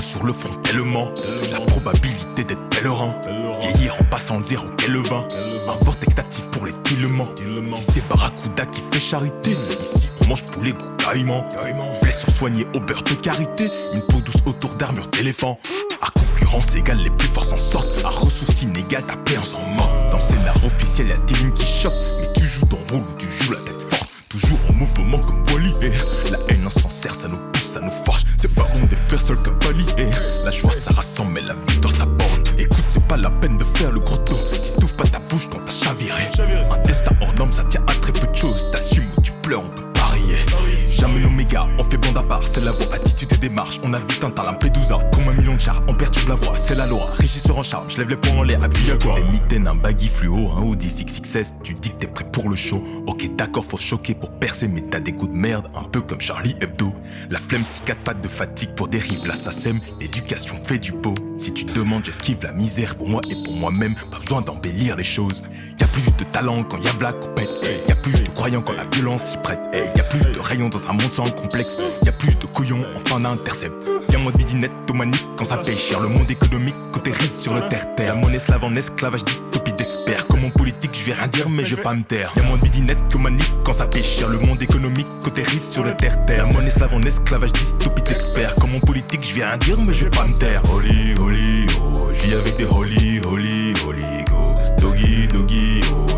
sur le front tellement. La probabilité d'être pèlerin. Vieillir en passant le zéro qu'est le vin. Un vortex actif pour les tillements. Si c'est Barracuda qui fait charité, ici on mange tous les goûts caïman. Blessure soignée au beurre de karité. Une peau douce autour d'armure d'éléphant. À concurrence égale, les plus forts s'en sortent. À ressources inégales, ta paix en s'en mord. Dans le scénar officiel, y'a des lignes qui choquent. Mais tu joues ton rôle ou tu joues la tête forte. Toujours en mouvement comme Wally. La haine en s'en sert, ça nous pousse, ça nous forge. C'est pas bon de faire seul qu'un Wally. La joie ça rassemble, mais la victoire ça borne. Écoute, c'est pas la peine de faire le gros dos si t'ouvres pas ta bouche quand t'as chaviré. Un destin hors norme, ça tient à très peu de choses. T'assumes ou tu pleures, on peut parier. Jamais l'oméga, on fait bande à part. C'est la voix, attitude et démarche. On a vite un talent, Lampedusa. Comme un million de chars, on perturbe la voix. C'est la loi, régisseur en charme. Je lève les poings en l'air, appuie à quoi. Les mitaines, un baggy fluo, un Audi XXS. Tu dis que t'es prêt pour le show. Ok, d'accord, faut choquer pour percer, mais t'as des goûts de merde. Un peu comme Charlie Hebdo. La flemme, si 4 pattes de fatigue pour dérive, là ça sème. L'éducation fait du beau. Si tu demandes, j'esquive la misère pour moi et pour moi-même. Pas besoin d'embellir les choses. Y'a plus de talent quand y'a de la compète. Y'a plus de croyants quand la violence s'y prête. Y'a plus de rayons dans un monde sans complexe. Y'a plus de couillons en fin d'intercept. Y'a moins de midinette au manif quand ça paye cher. Le monde économique côté risque sur le terre-terre. La monnaie slave en esclavage, dystopie d'experts. Comme en politique, je vais rien dire mais je vais pas me taire. Y'a moins de midinette qu'au manif quand ça paye cher. Le monde économique côté risque sur le terre-terre. La monnaie slave en esclavage, dystopie d'experts. Comme en politique, je vais rien dire mais je vais pas me taire. Holy, holy, oh, je vis avec des holy, holy, holy ghost. Doggy, doggy, oh.